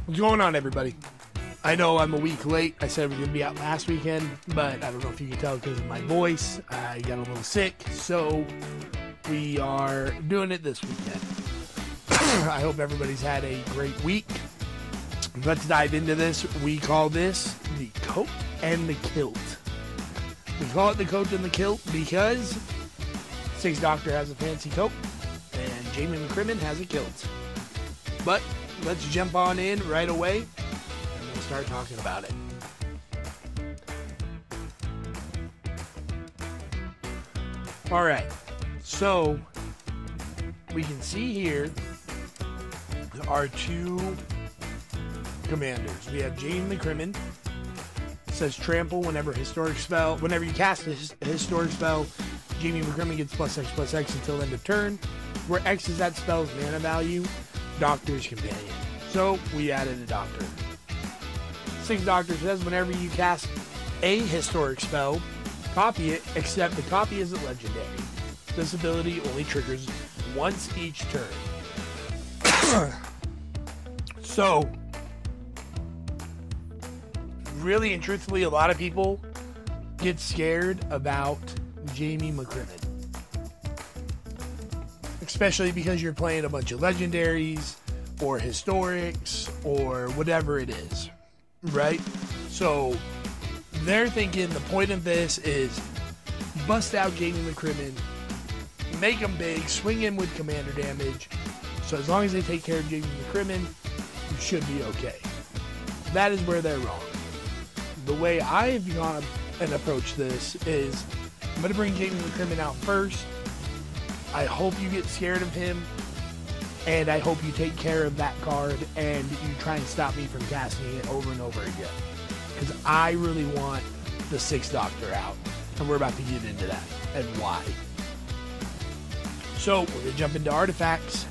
What's going on, everybody? I know I'm a week late. I said we were going to be out last weekend, but I don't know if you can tell because of my voice. I got a little sick, so we are doing it this weekend. I hope everybody's had a great week. Let's dive into this. We call this the coat and the kilt. We call it the coat and the kilt because Sixth Doctor has a fancy coat and Jamie McCrimmon has a kilt. But let's jump on in right away and we'll start talking about it. Alright, so we can see here our two commanders. We have Jamie McCrimmon. It says trample whenever you cast a historic spell, Jamie McCrimmon gets +X until end of turn, where X is that spell's mana value. Doctor's Companion. So we added a doctor. Sixth Doctor says whenever you cast a historic spell, copy it, except the copy isn't legendary. This ability only triggers once each turn. So, really and truthfully, a lot of people get scared about Jamie McCrimmon. Especially because you're playing a bunch of legendaries or historics or whatever it is, right? So they're thinking the point of this is bust out Jamie McCrimmon, make him big, swing him with commander damage. So as long as they take care of Jamie McCrimmon, you should be okay. That is where they're wrong. The way I've gone and approached this is I'm going to bring Jamie McCrimmon out first. I hope you get scared of him, and I hope you take care of that card, and you try and stop me from casting it over and over again. Because I really want the Sixth Doctor out, and we're about to get into that, and why. So, we're going to jump into artifacts.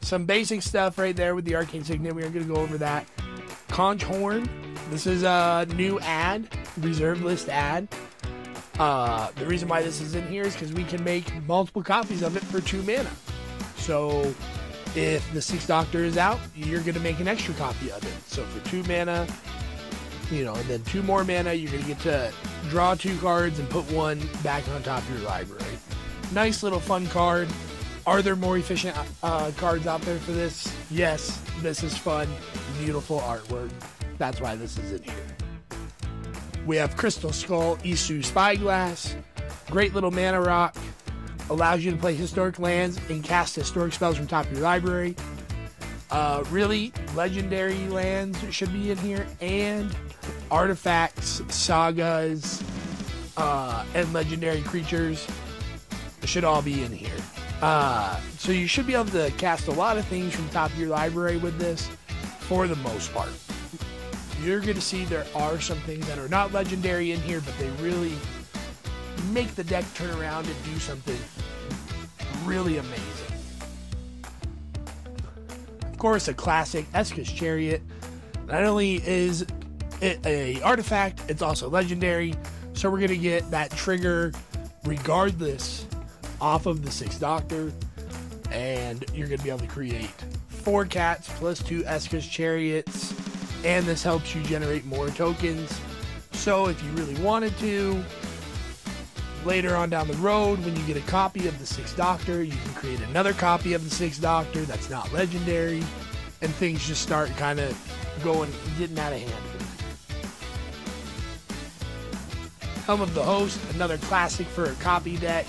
Some basic stuff right there with the Arcane Signet. We're going to go over that. Conch Horn. This is a new ad, reserve list ad. The reason why this is in here is because we can make multiple copies of it for 2 mana. So if the Sixth Doctor is out, you're going to make an extra copy of it. So for 2 mana, and then 2 more mana, you're going to get to draw 2 cards and put 1 back on top of your library. Nice little fun card. Are there more efficient cards out there for this? Yes, this is fun. Beautiful artwork. That's why this is in here. We have Crystal Skull, Isu Spyglass. Great little mana rock. Allows you to play historic lands and cast historic spells from top of your library. Really, legendary lands should be in here. And artifacts, sagas, and legendary creatures should all be in here. So you should be able to cast a lot of things from top of your library with this for the most part. You're going to see there are some things that are not legendary in here, but they really make the deck turn around and do something really amazing. Of course, a classic, Eska's Chariot. Not only is it a artifact, it's also legendary, so we're going to get that trigger regardless off of the Sixth Doctor, and you're going to be able to create 4 cats plus 2 Eska's Chariots. And this helps you generate more tokens. So if you really wanted to, later on down the road, when you get a copy of the Sixth Doctor, you can create another copy of the Sixth Doctor that's not legendary. And things just start kind of getting out of hand. Helm of the Host, another classic for a copy deck.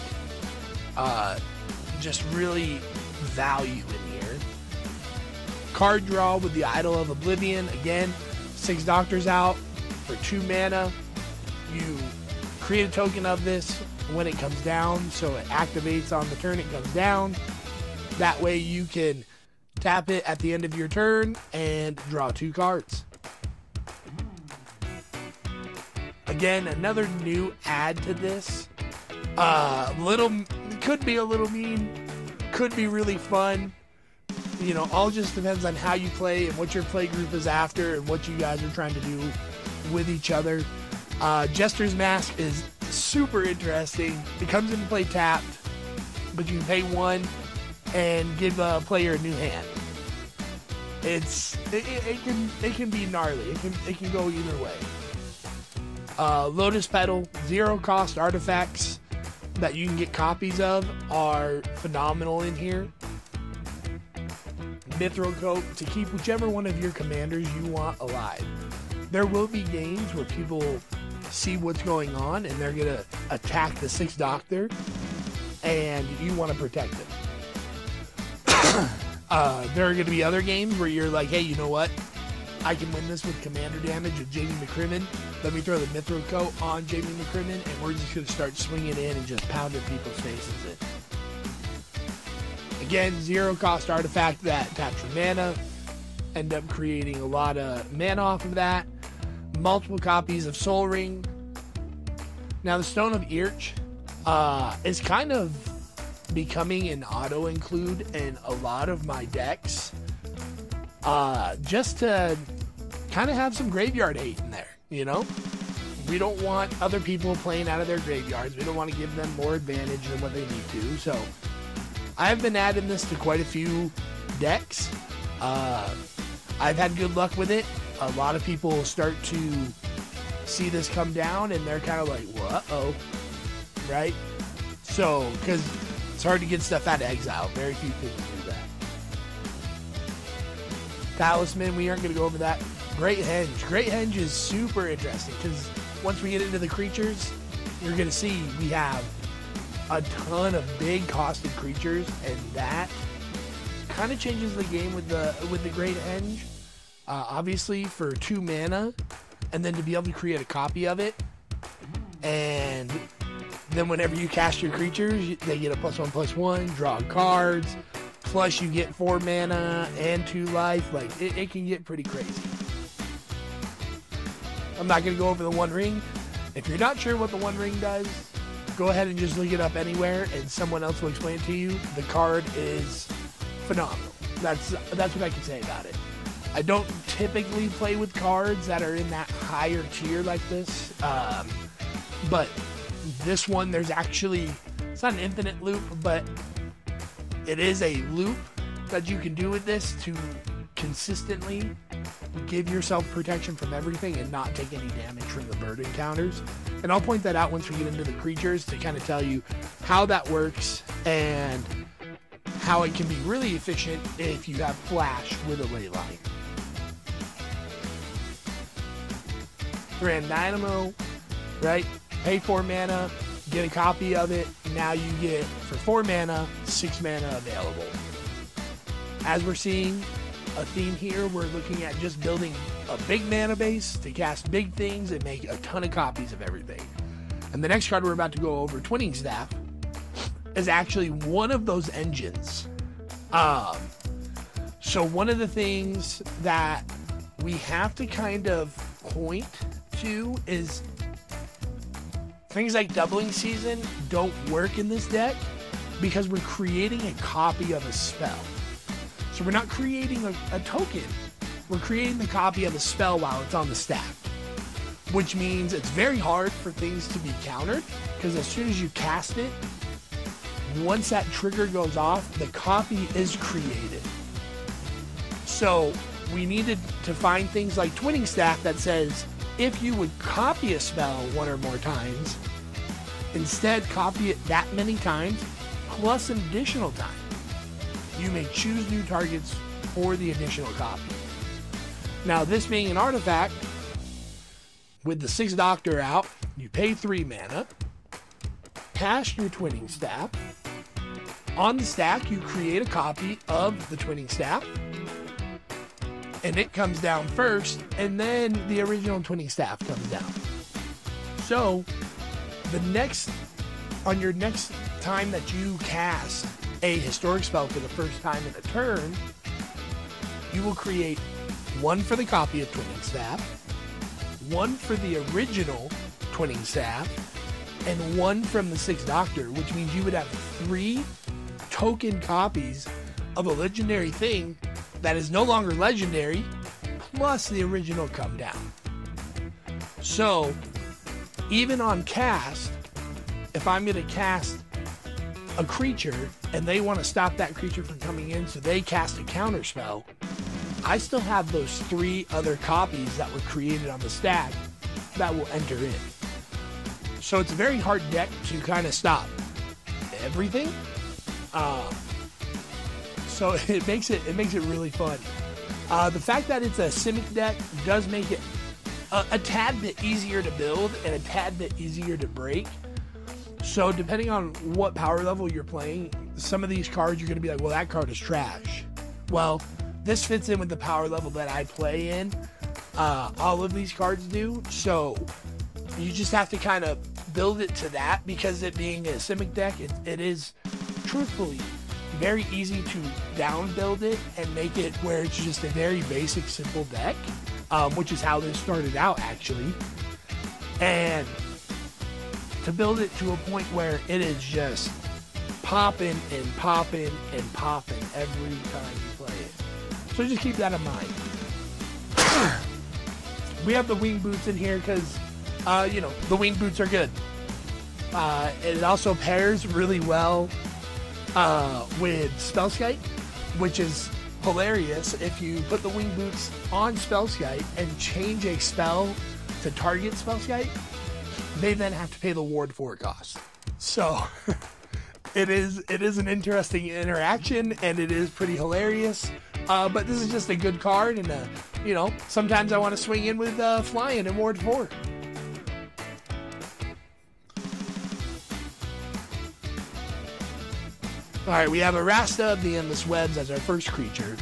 Just really value in here. Card draw with the Idol of Oblivion. Again, Sixth Doctor's out for 2 mana. You create a token of this when it comes down, so it activates on the turn it comes down. That way you can tap it at the end of your turn and draw 2 cards. Again, another new add to this. Could be a little mean, could be really fun. All just depends on how you play and what your play group is after and what you guys are trying to do with each other. Jester's Mask is super interesting. It comes into play tapped, but you can pay 1 and give a player a new hand. It can be gnarly. It can go either way. Lotus Petal, 0 cost artifacts that you can get copies of are phenomenal in here. Mithril Coat to keep whichever one of your commanders you want alive. There will be games where people see what's going on and they're gonna attack the 6th Doctor, and you want to protect them. There are going to be other games where you're like, hey, you know what? I can win this with commander damage with Jamie McCrimmon. Let me throw the Mithril Coat on Jamie McCrimmon, and we're just going to start swinging in and just pounding people's faces in. Again, 0 cost artifact that taps for mana. End up creating a lot of mana off of that. Multiple copies of Soul Ring. Now, the Stone of EDHrec is kind of becoming an auto include in a lot of my decks, just to kind of have some graveyard hate in there. You know, we don't want other people playing out of their graveyards. We don't want to give them more advantage than what they need to. So I've been adding this to quite a few decks. I've had good luck with it. A lot of people start to see this come down and they're kind of like, whoa, right? So, because it's hard to get stuff out of exile. Very few people do that. Talisman, we aren't going to go over that. Great Henge. Great Henge is super interesting because once we get into the creatures, you're going to see we have a ton of big costed creatures, and that kind of changes the game with the Great Henge. Obviously, for 2 mana, and then to be able to create a copy of it, and then whenever you cast your creatures, they get a +1/+1, draw cards, plus you get 4 mana and 2 life. Like, it can get pretty crazy. I'm not going to go over the One Ring. If you're not sure what the One Ring does, go ahead and just look it up anywhere, and someone else will explain it to you. The card is phenomenal. That's what I can say about it. I don't typically play with cards that are in that higher tier like this, but this one, there's actually, it's not an infinite loop, but it is a loop that you can do with this to consistently give yourself protection from everything and not take any damage from the bird encounters. And I'll point that out once we get into the creatures to kind of tell you how that works and how it can be really efficient if you have flash with a ley line. Grand Dynamo, right? Pay 4 mana, get a copy of it. Now you get, for 4 mana, 6 mana available. As we're seeing a theme here, we're looking at just building a big mana base to cast big things and make a ton of copies of everything. And the next card we're about to go over, Twinning Staff, is actually one of those engines. So one of the things that we have to kind of point to is things like Doubling Season don't work in this deck because we're creating a copy of a spell. So we're not creating a token. We're creating the copy of a spell while it's on the stack, which means it's very hard for things to be countered because as soon as you cast it, once that trigger goes off, the copy is created. So we needed to find things like Twinning Staff that says, if you would copy a spell 1 or more times, instead copy it that many times, plus an additional time. You may choose new targets for the additional copy. Now, this being an artifact, with the 6th Doctor out, you pay 3 mana, cast your Twinning Staff. On the stack, you create a copy of the Twinning Staff, and it comes down first, and then the original Twinning Staff comes down. So, on your next time that you cast a historic spell for the first time in a turn, you will create 1 for the copy of Twinning Staff, 1 for the original Twinning Staff, and 1 from the 6th Doctor, which means you would have 3 token copies of a legendary thing that is no longer legendary, plus the original come down. So, even on cast, if I'm going to cast a creature and they want to stop that creature from coming in, so they cast a counter spell, I still have those 3 other copies that were created on the stack that will enter in. So it's a very hard deck to kind of stop everything. So it makes it really fun. The fact that it's a Simic deck does make it a tad bit easier to build and a tad bit easier to break. So depending on what power level you're playing, some of these cards you're going to be like, well, that card is trash. Well, this fits in with the power level that I play in. All of these cards do. So you just have to kind of build it to that, because it being a Simic deck, it is truthfully very easy to down build it and make it where it's just a very basic, simple deck, which is how this started out actually. And to build it to a point where it is just popping and popping and popping every time you play it. So just keep that in mind. We have the wing boots in here because, the wing boots are good. It also pairs really well with Spellskite, which is hilarious. If you put the wing boots on Spellskite and change a spell to target Spellskite, they then have to pay the ward 4 cost. So it is an interesting interaction, and it is pretty hilarious. But this is just a good card, and sometimes I want to swing in with flying and ward 4. Alright, we have Arasta of the Endless Webs as our first creature.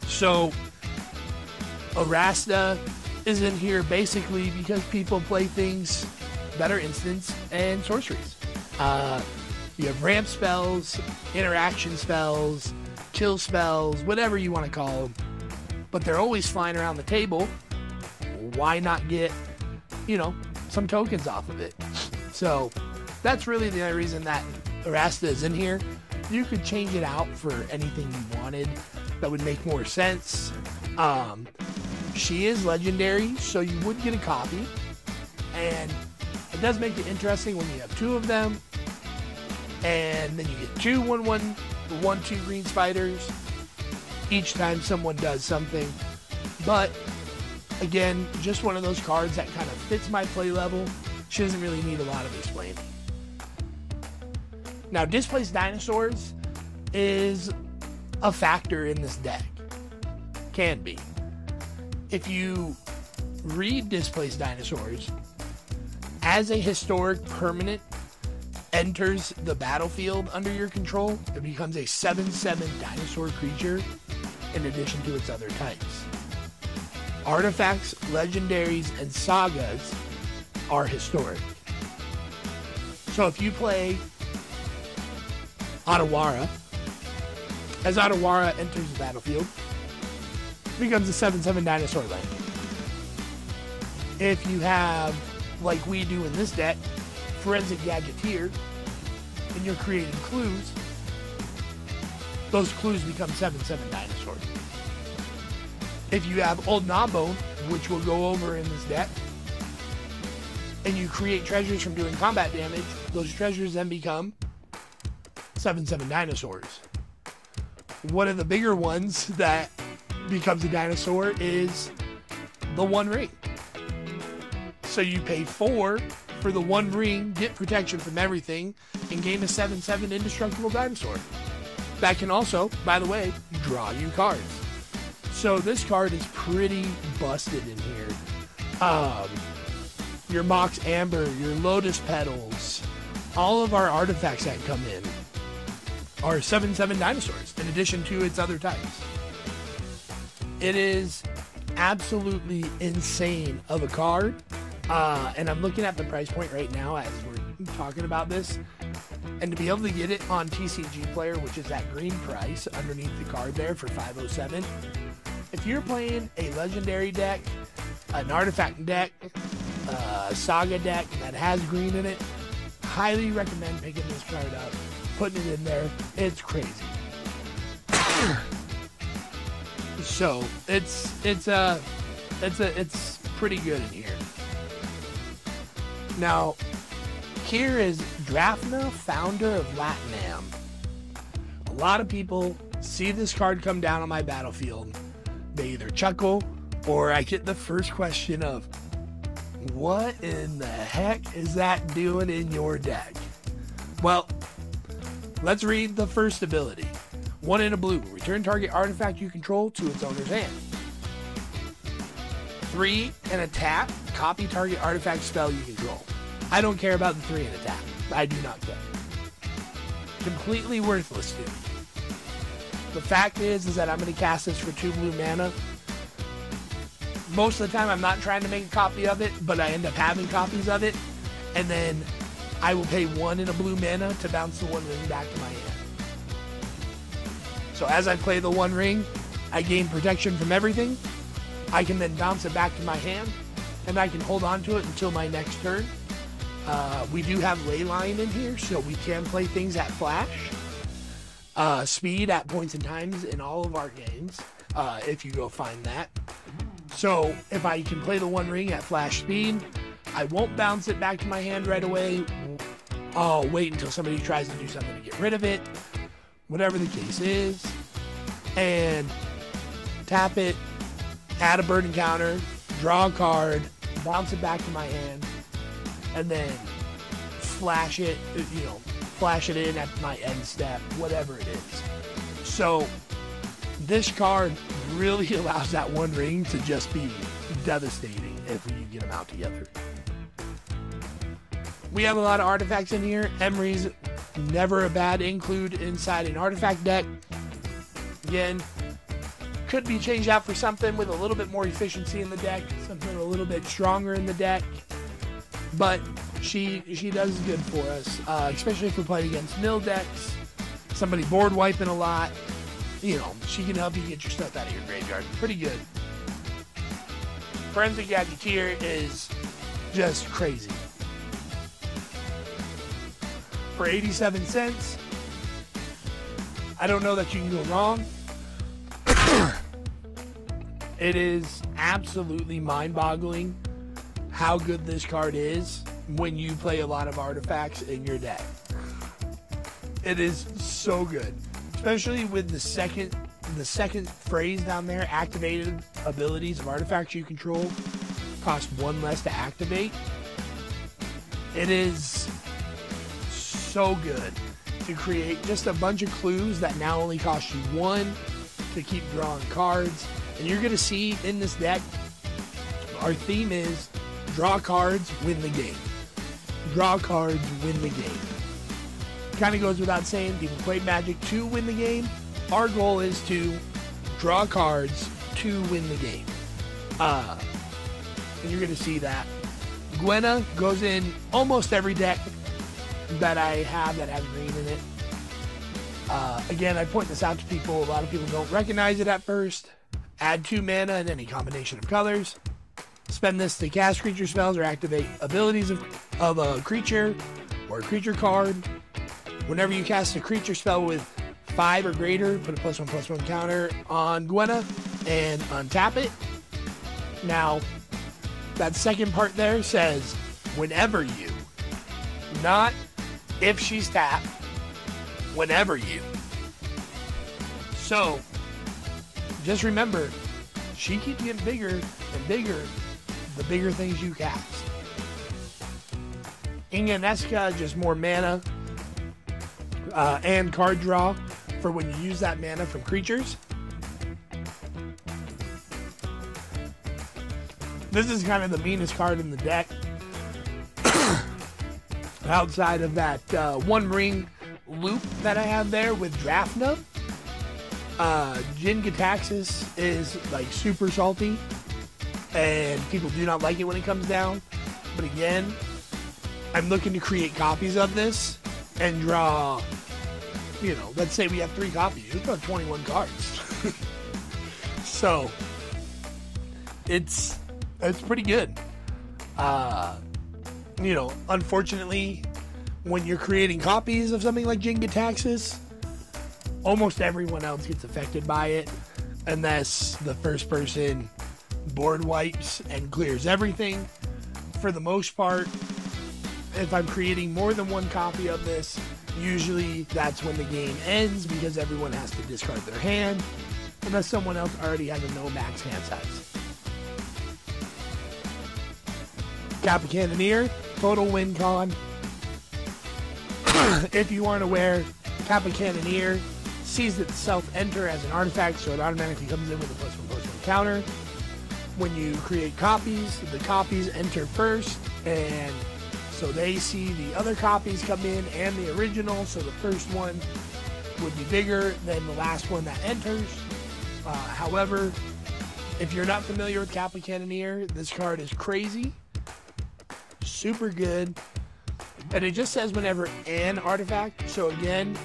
So, Arasta is in here basically because people play things that are instants and sorceries. You have ramp spells, interaction spells, kill spells, whatever you want to call them. But they're always flying around the table. Why not get, some tokens off of it? So, that's really the only reason that Arasta is in here. You could change it out for anything you wanted that would make more sense. She is legendary, so you would get a copy, and it does make it interesting when you have 2 of them, and then you get 2 1/1 green spiders each time someone does something. But again, just one of those cards that kind of fits my play level. She doesn't really need a lot of explaining. Now, Displaced Dinosaurs is a factor in this deck. Can be. If you read Displaced Dinosaurs, as a historic permanent enters the battlefield under your control, it becomes a 7/7 dinosaur creature in addition to its other types. Artifacts, legendaries, and sagas are historic. So if you play Otawara, as Otawara enters the battlefield, it becomes a 7/7 dinosaur land. If you have, like we do in this deck, Forensic Gadgeteer, and you're creating clues, those clues become 7/7 dinosaurs. If you have Old Gnawbone, which we'll go over in this deck, and you create treasures from doing combat damage, those treasures then become 7/7 dinosaurs. One of the bigger ones that becomes a dinosaur is the One Ring. So you pay 4 for the One Ring, get protection from everything, and gain a 7/7 indestructible dinosaur. That can also, by the way, draw you cards. So this card is pretty busted in here. Your Mox Amber, your Lotus Petals, all of our artifacts that come in are 7/7 dinosaurs, in addition to its other types. It is absolutely insane of a card, and I'm looking at the price point right now as we're talking about this, and to be able to get it on TCG Player, which is that green price underneath the card there for $507, if you're playing a legendary deck, an artifact deck, a saga deck that has green in it, highly recommend picking this card up, putting it in there. It's crazy. So it's pretty good in here. Now, here is Drafna, founder of Latinam. A lot of people see this card come down on my battlefield. They either chuckle or I get the first question of, what in the heck is that doing in your deck? Well, let's read the first ability. 1 in a blue. Return target artifact you control to its owner's hand. 3 and a tap. Copy target artifact spell you control. I don't care about the 3 and a tap. I do not care. Completely worthless to me. The fact is that I'm going to cast this for 2 blue mana. Most of the time I'm not trying to make a copy of it, but I end up having copies of it. And then I will pay 1 in a blue mana to bounce the 1 ring back to my hand. So as I play the 1 ring, I gain protection from everything. I can then bounce it back to my hand, and I can hold on to it until my next turn. We do have Leyline in here, so we can play things at flash. Speed at points and times in all of our games, if you go find that. So if I can play the 1 ring at flash speed, I won't bounce it back to my hand right away. I'll wait until somebody tries to do something to get rid of it, whatever the case is, and tap it, add a burden counter, draw a card, bounce it back to my hand, and then flash it, flash it in at my end step, whatever it is. So this card really allows that 1 ring to just be devastating if we get them out together. We have a lot of artifacts in here. Emery's never a bad include inside an artifact deck. Again, could be changed out for something with a little bit more efficiency in the deck, something a little bit stronger in the deck. But she does good for us, especially if we're playing against mill decks, somebody board wiping a lot. She can help you get your stuff out of your graveyard. Pretty good. Forensic Gadgeteer is just crazy. For 87 cents, I don't know that you can go wrong. It is absolutely mind-boggling how good this card is when you play a lot of artifacts in your deck. It is so good, especially with the second phrase down there, activated abilities of artifacts you control cost 1 less to activate. It is so good to create just a bunch of clues that now only cost you 1 to keep drawing cards. And you're going to see in this deck, our theme is draw cards, win the game. Draw cards, win the game. Kind of goes without saying, people play Magic to win the game. Our goal is to draw cards to win the game. And you're going to see that. Gwenna goes in almost every deck that I have that has green in it. Again, I point this out to people. A lot of people don't recognize it at first. Add 2 mana in any combination of colors. Spend this to cast creature spells or activate abilities of a creature or a creature card. Whenever you cast a creature spell with 5 or greater, put a +1/+1 counter on Gwenna and untap it. Now, that second part there says, whenever you, not if she's tapped, whenever you. So, just remember, she keeps getting bigger and bigger the bigger things you cast. Inganesca, just more mana and card draw for when you use that mana from creatures. This is kind of the meanest card in the deck. Outside of that 1 ring loop that I have there with Drafna. Jin Gitaxias is like super salty, and people do not like it when it comes down. But again, I'm looking to create copies of this and draw, let's say we have 3 copies. We've got 21 cards. So, it's pretty good. Unfortunately, when you're creating copies of something like Jin Gitaxias, almost everyone else gets affected by it, unless the first person board wipes and clears everything. For the most part, if I'm creating more than one copy of this, usually that's when the game ends because everyone has to discard their hand unless someone else already has a no max hand size. Kappa Cannoneer, total win con. If you aren't aware, Kappa Cannoneer sees itself enter as an artifact, so it automatically comes in with a +1/+1 counter. When you create copies, the copies enter first, and so they see the other copies come in and the original, so the first one would be bigger than the last one that enters. However, if you're not familiar with Kappa Cannoneer, this card is crazy, super good, and it just says whenever an artifact. So again,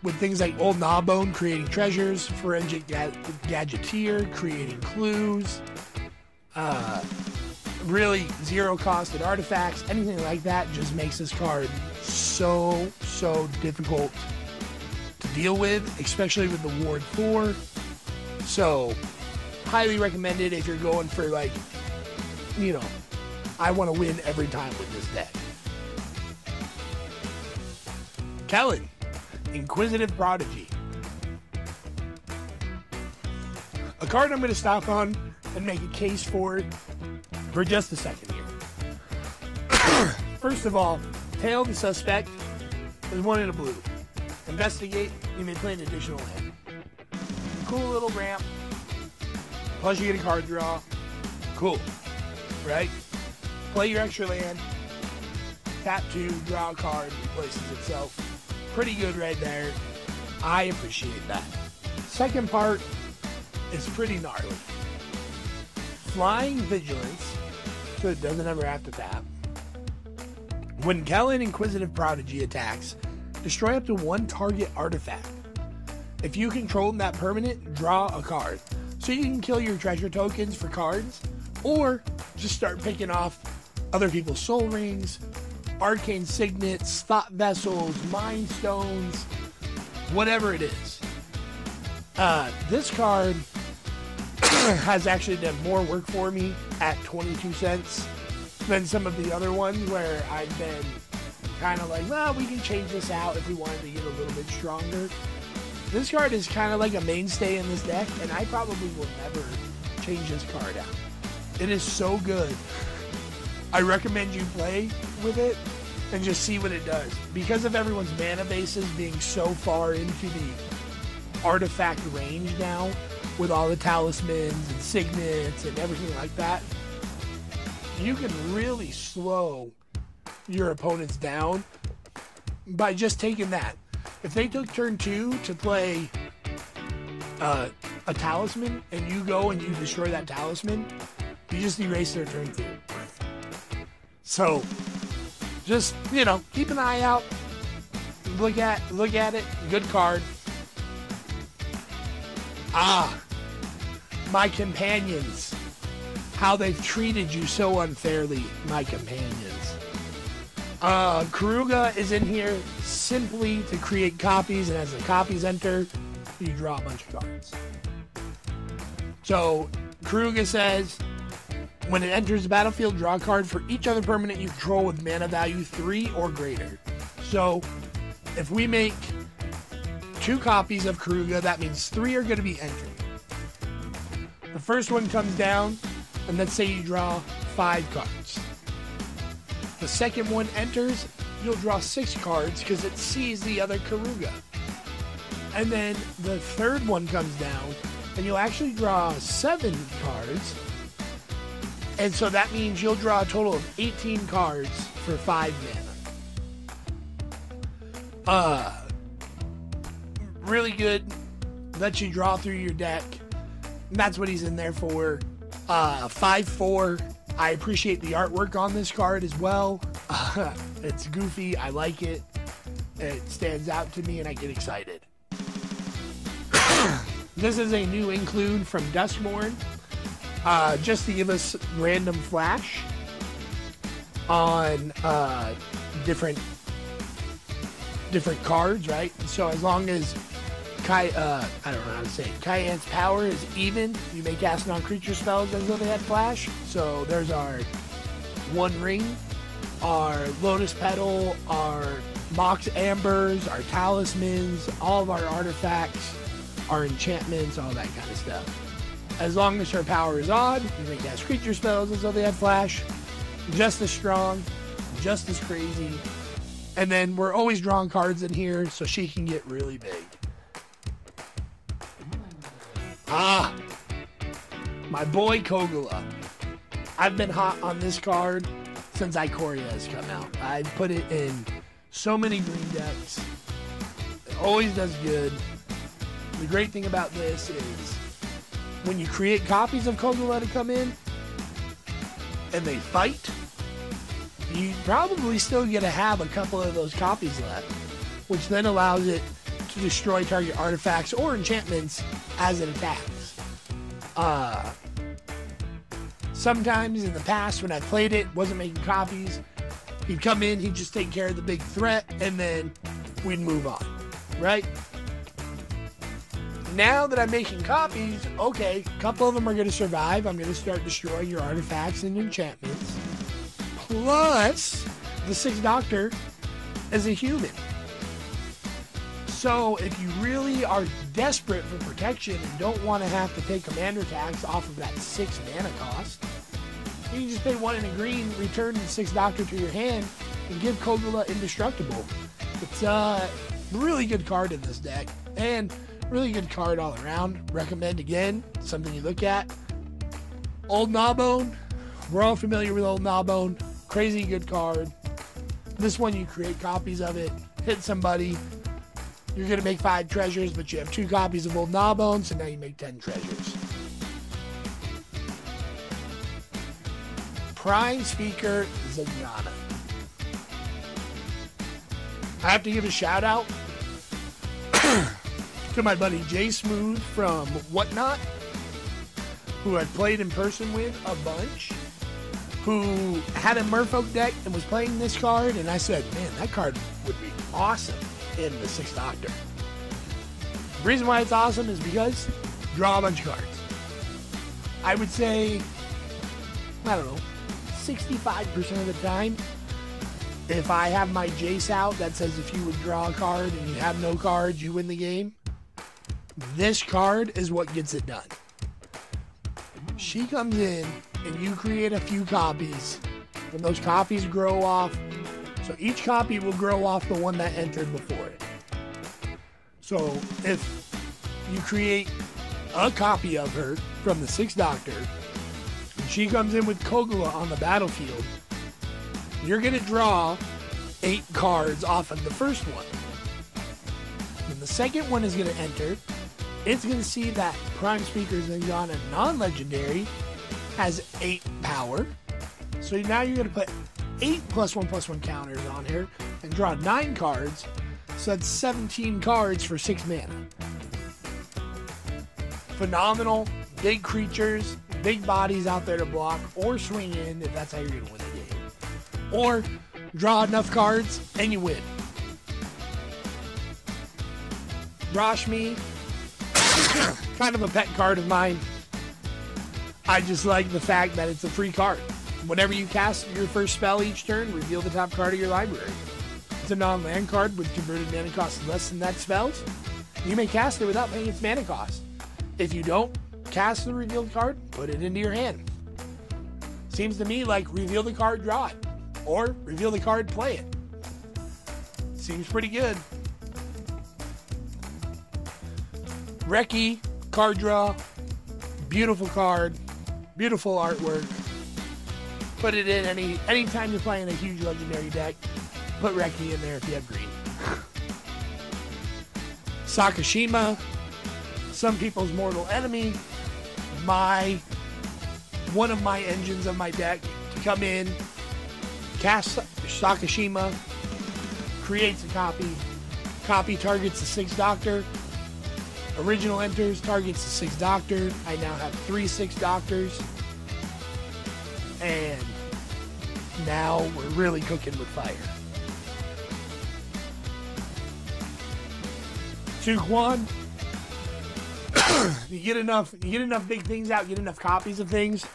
with things like Old Gnawbone creating treasures, Forensic Gadgeteer creating clues, really zero costed artifacts, anything like that just makes this card so difficult to deal with, especially with the Ward 4. So highly recommended if you're going for, like, you know, I want to win every time with this deck. Kellen, Inquisitive Prodigy. A card I'm going to stop on and make a case for just a second here. First of all, Tail the Suspect is 1 in a blue. Investigate, you may play an additional land. Cool little ramp. Plus you get a card draw. Cool. Right? Play your extra land. Tap 2, draw a card, replaces itself. Pretty good right there. I appreciate that. Second part is pretty gnarly. Flying Vigilance, so it doesn't ever have to tap. When Kellen Inquisitive Prodigy attacks, destroy up to 1 target artifact. If you control that permanent, draw a card. So you can kill your treasure tokens for cards, or just start picking off other people's soul rings, arcane signets, thought vessels, mind stones, whatever it is. This card has actually done more work for me at 22 cents than some of the other ones where I've been kind of like, well, we can change this out if we wanted to get a little bit stronger. This card is kind of like a mainstay in this deck, and I probably will never change this card out. It is so good. I recommend you play with it and just see what it does. Because of everyone's mana bases being so far into the artifact range now, with all the talismans and signets and everything like that, you can really slow your opponents down by just taking that. If they took turn 2 to play a talisman, and you go and you destroy that talisman, you just erase their turn 2. So, just, you know, keep an eye out. Look at it. Good card. My companions. How they've treated you so unfairly, my companions. Karuga is in here simply to create copies, and as the copies enter, you draw a bunch of cards. So, Karuga says, when it enters the battlefield, draw a card for each other permanent you control with mana value 3 or greater. So, if we make 2 copies of Karuga, that means 3 are going to be entered. The first one comes down, and let's say you draw 5 cards. The second one enters, you'll draw 6 cards because it sees the other Karuga. And then the third one comes down, and you'll actually draw 7 cards. And so that means you'll draw a total of 18 cards for 5 mana. Really good. Lets you draw through your deck. And that's what he's in there for. 5/4. I appreciate the artwork on this card as well. It's goofy. I like it. It stands out to me and I get excited. This is a new include from Duskmourn. Just to give us random flash on different cards, right? So as long as I don't know how to say it. Cayenne's power is even. You may cast non-creature spells as though they had flash. So there's our One Ring our Lotus Petal, our Mox Ambers, our Talismans, all of our artifacts, our enchantments, all that kind of stuff. As long as her power is on, you can cast creature spells as though they had flash. Just as strong, just as crazy. And then we're always drawing cards in here so she can get really big. Ah, my boy Kogula. I've been hot on this card since Ikoria has come out. I put it in so many green decks. It always does good. The great thing about this is when you create copies of Kogula to come in and they fight, you probably still get to have a couple of those copies left, which then allows it to destroy target artifacts or enchantments as it attacks. Sometimes in the past when I played it, wasn't making copies, he'd come in, he'd just take care of the big threat, and then we'd move on, right? Now that I'm making copies, okay, a couple of them are going to survive. I'm going to start destroying your artifacts and enchantments. Plus, the Sixth Doctor is a human. So if you really are desperate for protection and don't want to have to pay commander tax off of that 6 mana cost, you can just pay 1 and a green, return the Sixth Doctor to your hand, and give Kogula indestructible. It's a really good card in this deck, and really good card all around. Recommend again, something you look at. Old Gnawbone, we're all familiar with Old Gnawbone. Crazy good card. This one you create copies of it, hit somebody. You're going to make 5 treasures, but you have 2 copies of Old Gnawbone, so now you make 10 treasures. Prime Speaker Zagana. I have to give a shout out to my buddy Jay Smooth from Whatnot, who I played in person with a bunch, who had a Merfolk deck and was playing this card, and I said, man, that card would be awesome in the Sixth Doctor. The reason why it's awesome is because draw a bunch of cards. I would say, I don't know, 65% of the time, if I have my Jace out that says if you would draw a card and you have no cards, you win the game, this card is what gets it done. She comes in and you create a few copies, and those copies grow off. So each copy will grow off the one that entered before it. So if you create a copy of her from the Sixth Doctor, and she comes in with Kogula on the battlefield, you're going to draw 8 cards off of the first one. When the second one is going to enter, it's going to see that Prime Speaker Zagana non-legendary has 8 power. So now you're going to put 8 +1/+1 counters on here and draw 9 cards. So that's 17 cards for 6 mana. Phenomenal. Big creatures, big bodies out there to block or swing in if that's how you're going to win the game. Or draw enough cards and you win. Rashmi, kind of a pet card of mine. I just like the fact that it's a free card. Whenever you cast your first spell each turn, reveal the top card of your library. It's a non-land card with converted mana cost less than that spell's. You may cast it without paying its mana cost. If you don't cast the revealed card, put it into your hand. Seems to me like reveal the card, draw it. Or reveal the card, play it. Seems pretty good. Reki, card draw, beautiful card, beautiful artwork. Put it in anytime you're playing a huge legendary deck. Put Reki in there if you have green. Sakashima, some people's mortal enemy. One of my engines of my deck to come in, cast Sakashima, creates a copy. Copy targets the Sixth Doctor. Original enters, targets the Sixth Doctor. I now have 3 Sixth Doctors. And now we're really cooking with fire. Tuquan. You get enough big things out, get enough copies of things.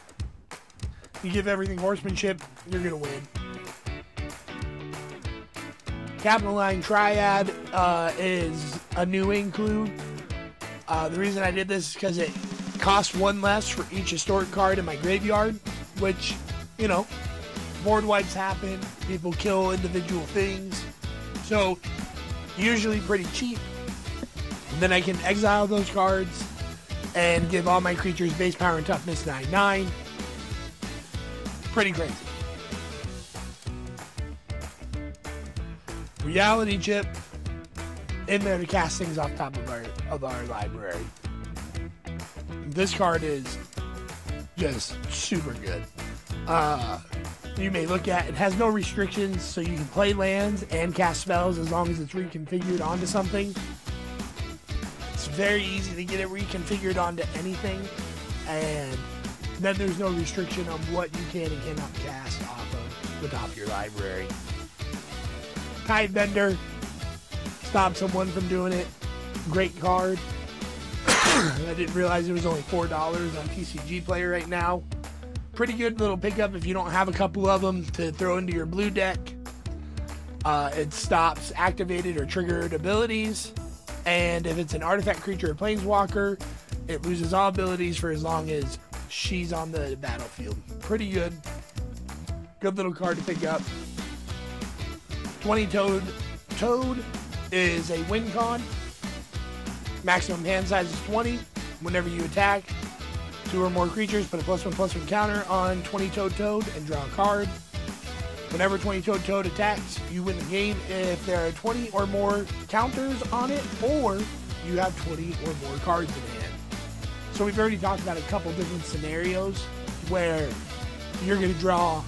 You give everything horsemanship, you're gonna win. Capital Line Triad is a new include. The reason I did this is because it costs one less for each historic card in my graveyard, which, you know, board wipes happen, people kill individual things, so usually pretty cheap. And then I can exile those cards and give all my creatures base power and toughness 9/9. Pretty crazy. Reality Chip in there to cast things off top of our library. This card is just super good. You may look at it has no restrictions, so you can play lands and cast spells as long as it's reconfigured onto something. It's very easy to get it reconfigured onto anything, and then there's no restriction on what you can and cannot cast off of the top of your library. Tide Bender, stop someone from doing it. Great card. I didn't realize it was only $4 on TCG Player right now. Pretty good little pickup if you don't have a couple of them to throw into your blue deck. It stops activated or triggered abilities, and if it's an artifact, creature, or planeswalker, it loses all abilities for as long as she's on the battlefield. Pretty good. Good little card to pick up. 20 Toad is a win con. Maximum hand size is 20. Whenever you attack 2 or more creatures, put a +1/+1 counter on 20 Toad and draw a card. Whenever 20 Toad attacks, you win the game if there are 20 or more counters on it, or you have 20 or more cards in hand. So we've already talked about a couple different scenarios where you're going to draw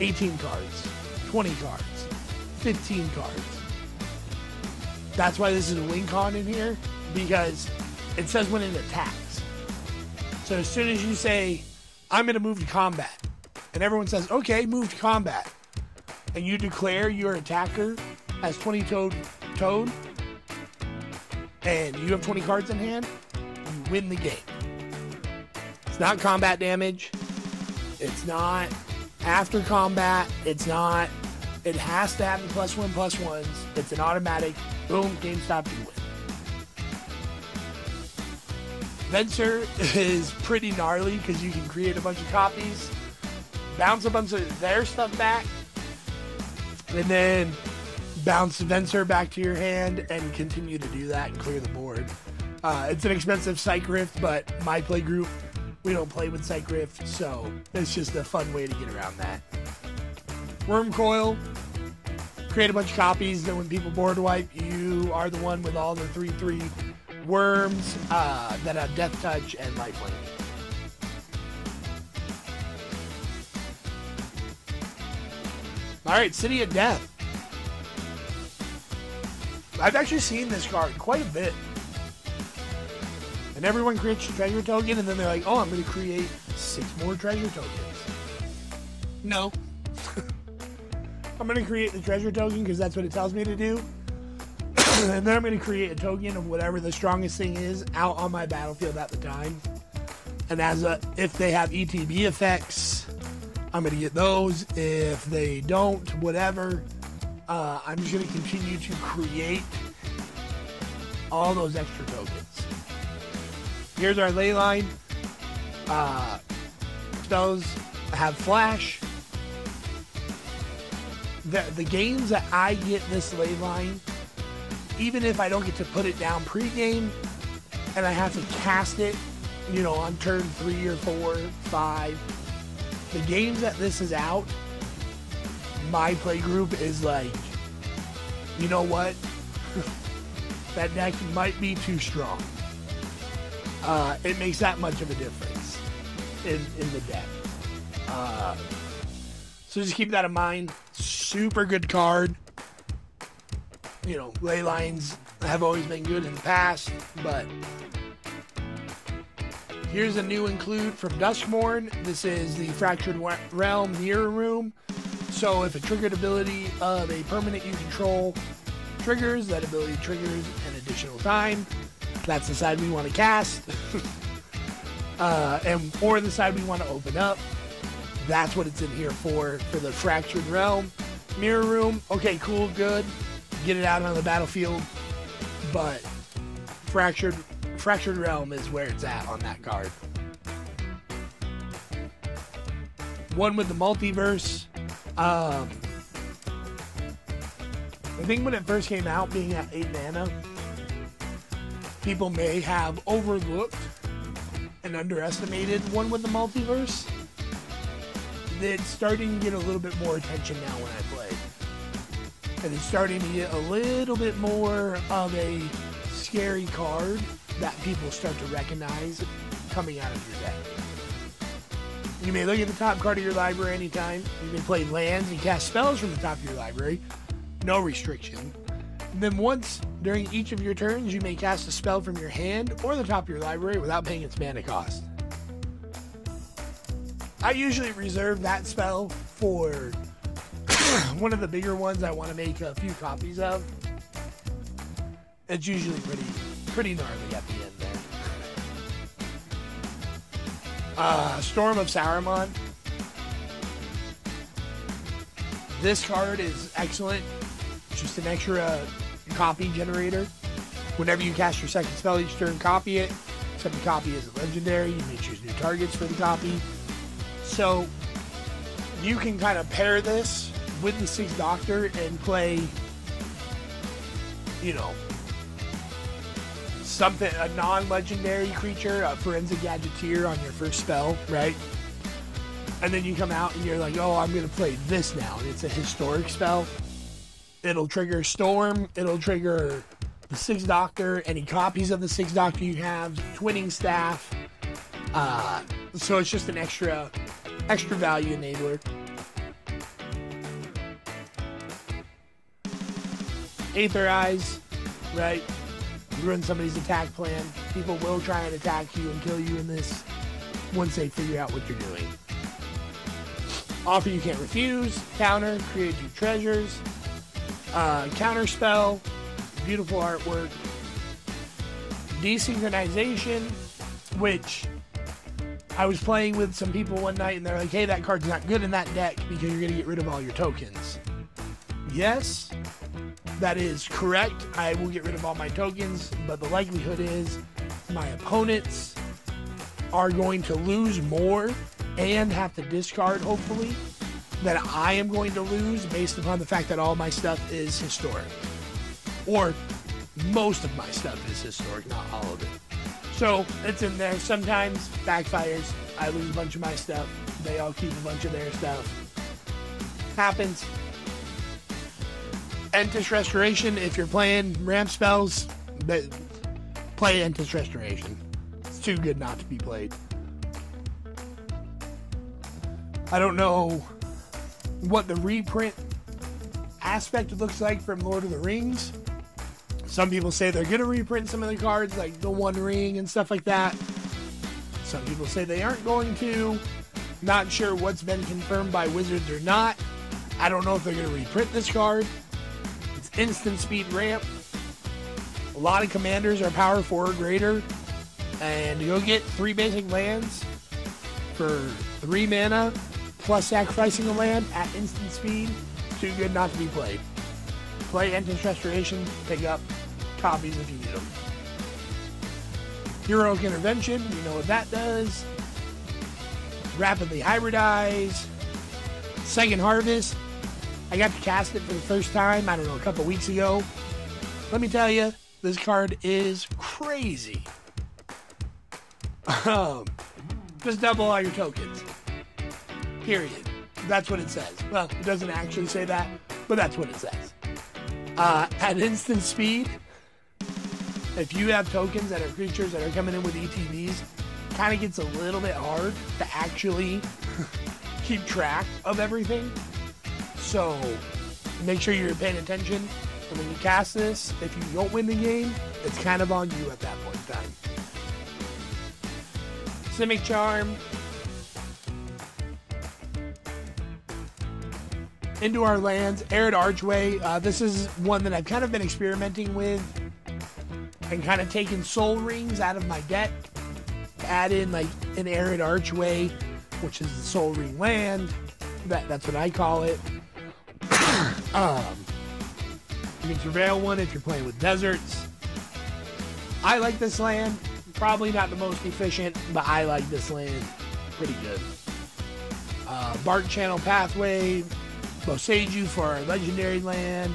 18 cards, 20 cards, 15 cards. That's why this is a win con in here, because it says when it attacks. So as soon as you say, I'm going to move to combat, and everyone says, okay, move to combat, and you declare your attacker as 20 Toad, and you have 20 cards in hand, you win the game. It's not combat damage. It's not after combat. It's not. It has to have the +1/+1s. It's an automatic. Boom, game stopped, you win. Venser is pretty gnarly because you can create a bunch of copies, bounce a bunch of their stuff back, and then bounce Venser back to your hand and continue to do that and clear the board. It's an expensive Psych Rift, but my play group, we don't play with Psych Rift, so it's just a fun way to get around that. Worm Coil, create a bunch of copies, then when people board wipe, you are the one with all the 3/3 worms that have Death Touch and Lifelink. Alright, City of Death. I've actually seen this card quite a bit. And everyone creates a treasure token, and then they're like, oh, I'm going to create 6 more treasure tokens. No. I'm going to create the treasure token because that's what it tells me to do. And then I'm going to create a token of whatever the strongest thing is out on my battlefield at the time. And if they have ETB effects, I'm going to get those. If they don't, whatever, I'm just going to continue to create all those extra tokens. Here's our ley line. Spells have flash. The games that I get this ley line, even if I don't get to put it down pre-game, and I have to cast it, on turn 3 or 4, 5, the games that this is out, my play group is like, you know what? That deck might be too strong. It makes that much of a difference in the deck. So just keep that in mind. Super good card. Ley lines have always been good in the past, but here's a new include from Duskmourn. This is the Fractured Realm Mirror Room. So if a triggered ability of a permanent you control triggers, that ability triggers an additional time. That's the side we want to cast. Or the side we want to open up. That's what it's in here for the Fractured Realm Mirror Room. Okay, cool, good. get it out on the battlefield, but Fractured Realm is where it's at on that card. One with the multiverse. I think when it first came out, being at 8 mana, people may have overlooked and underestimated one with the multiverse. It's starting to get a little bit more attention now when I play. And it's starting to get a little bit more of a scary card that people start to recognize coming out of your deck. You may look at the top card of your library anytime. You may play lands and cast spells from the top of your library. No restriction. And then once during each of your turns, you may cast a spell from your hand or the top of your library without paying its mana cost. I usually reserve that spell for one of the bigger ones I want to make a few copies of. It's usually pretty gnarly at the end there. Storm of Saruman. This card is excellent. Just an extra copy generator. Whenever you cast your second spell each turn, copy it. Except the copy isn't legendary. You may choose new targets for the copy. So you can kind of pair this with the 6th Doctor and play, you know, something, a non-legendary creature, a Forensic Gadgeteer on your first spell, right? And then you come out and you're like, oh, I'm going to play this now. And it's a historic spell. It'll trigger Storm. It'll trigger the 6th Doctor, any copies of the 6th Doctor you have, Twinning Staff. So it's just an extra value enabler. Aether Eyes, right? Ruin somebody's attack plan. People will try and attack you and kill you in this once they figure out what you're doing. Offer you can't refuse. Counter, create 2 treasures. Counter spell, beautiful artwork. Desynchronization, which I was playing with some people one night and they're like, hey, that card's not good in that deck because you're going to get rid of all your tokens. Yes, that is correct. I will get rid of all my tokens, but the likelihood is my opponents are going to lose more and have to discard, hopefully, than I am going to lose based upon the fact that all my stuff is historic. Or most of my stuff is historic, not all of it. So it's in there. Sometimes backfires. I lose a bunch of my stuff. They all keep a bunch of their stuff. Happens. Entis Restoration. If you're playing ramp spells, play Entis Restoration. It's too good not to be played. I don't know what the reprint aspect looks like from Lord of the Rings. Some people say they're going to reprint some of the cards, like the One Ring and stuff like that. Some people say they aren't going to. Not sure what's been confirmed by Wizards or not. I don't know if they're going to reprint this card. It's instant speed ramp. A lot of commanders are power 4 or greater. And you'll get 3 basic lands for 3 mana, plus sacrificing a land at instant speed. Too good not to be played. Play Entis Restoration, pick up copies if you need them. Heroic Intervention, you know what that does. Rapidly Hybridize. Second Harvest. I got to cast it for the first time, I don't know, a couple weeks ago. Let me tell you, this card is crazy. Just double all your tokens. Period. That's what it says. Well, it doesn't actually say that, but that's what it says. At instant speed, if you have tokens that are creatures that are coming in with ETBs, kind of gets a little bit hard to actually keep track of everything. So make sure you're paying attention. And when you cast this, if you don't win the game, it's kind of on you at that point in time. Simic Charm. Into our lands, Arid Archway. This is one that I've kind of been experimenting with and kind of taken Soul Rings out of my deck to add in like an Arid Archway, which is the Soul Ring land. That's what I call it. You can surveil one if you're playing with deserts. I like this land. Probably not the most efficient, but I like this land pretty good. Bark Channel Pathway, Boseiju for our legendary land.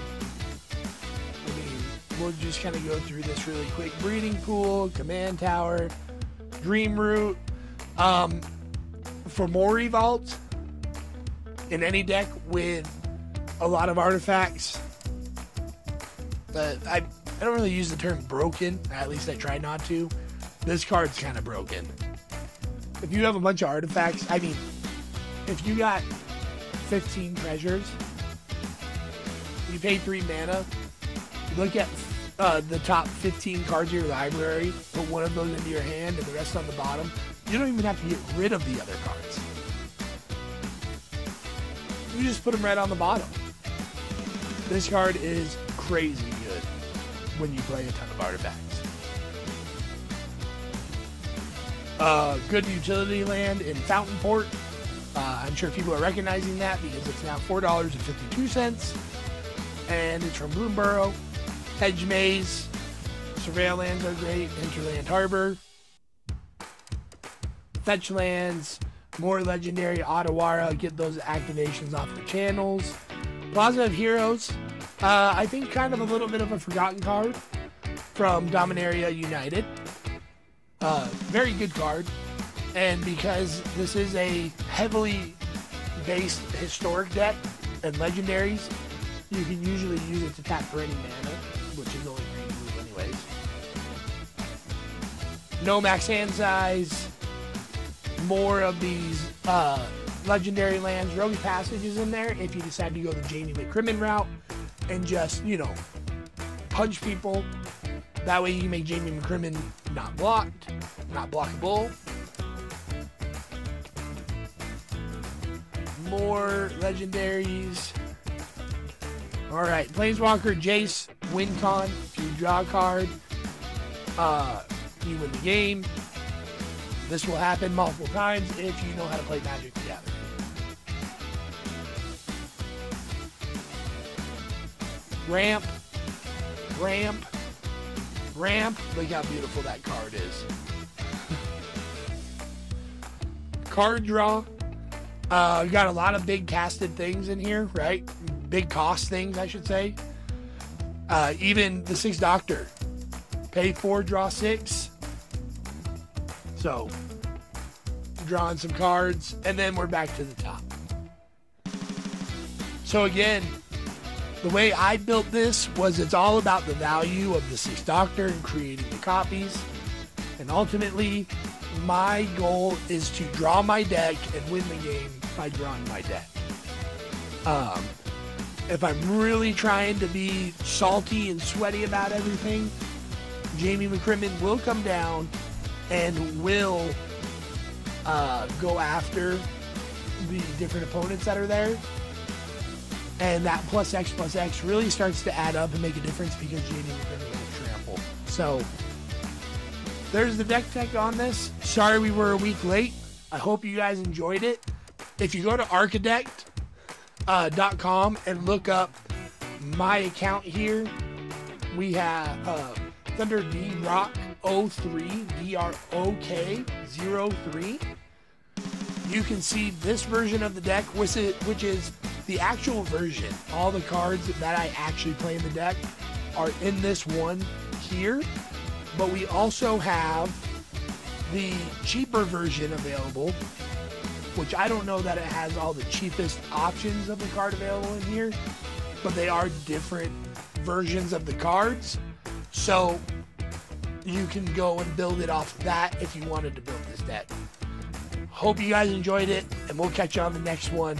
I mean, we'll just kind of go through this really quick. Breeding Pool, Command Tower, Dream Root. For more Vault in any deck with a lot of artifacts, I don't really use the term broken, at least I try not to. This card's kind of broken. If you have a bunch of artifacts, I mean, if you got 15 treasures, you pay 3 mana, you look at the top 15 cards of your library, put one of those into your hand and the rest on the bottom, you don't even have to get rid of the other cards. You just put them right on the bottom. This card is crazy good when you play a ton of artifacts. Good utility land in Fountain Port. I'm sure people are recognizing that because it's now $4.52. And it's from Bloomborough. Hedge Maze. Surveil lands are great. Hinterland Harbor. Fetch lands. More legendary Otawara. Get those activations off the channels. Plaza of Heroes. I think kind of a little bit of a forgotten card from Dominaria United. Very good card. And because this is a heavily based historic deck and legendaries, you can usually use it to tap for any mana, which is only green and blue anyways. No max hand size. More of these legendary lands. Rogue Passage is in there if you decide to go the Jamie McCrimmon route and just, you know, punch people. That way you can make Jamie McCrimmon not blocked, not blockable. More legendaries. Alright, Planeswalker, Jace, WinCon. If you draw a card, you win the game. This will happen multiple times if you know how to play Magic the Gathering. Ramp, ramp, ramp. Look how beautiful that card is. Card draw. You got a lot of big casted things in here, right? Big cost things, I should say. Even the 6th Doctor. Pay 4, draw 6. So, drawing some cards, and then we're back to the top. So again, the way I built this was it's all about the value of the 6th Doctor and creating the copies. And ultimately, my goal is to draw my deck and win the game by drawing my deck. If I'm really trying to be salty and sweaty about everything, Jamie McCrimmon will come down and will go after the different opponents that are there. And that plus X really starts to add up and make a difference because Jamie McCrimmon will trample. So, there's the deck tech on this. Sorry we were a week late. I hope you guys enjoyed it. If you go to architect.com and look up my account here, we have Thunder D-Rock 03, D-R-O-K 03. You can see this version of the deck, which is the actual version. All the cards that I actually play in the deck are in this one here. But we also have the cheaper version available, which I don't know that it has all the cheapest options of the card available in here, but they are different versions of the cards. So you can go and build it off of that if you wanted to build this deck. Hope you guys enjoyed it, and we'll catch you on the next one.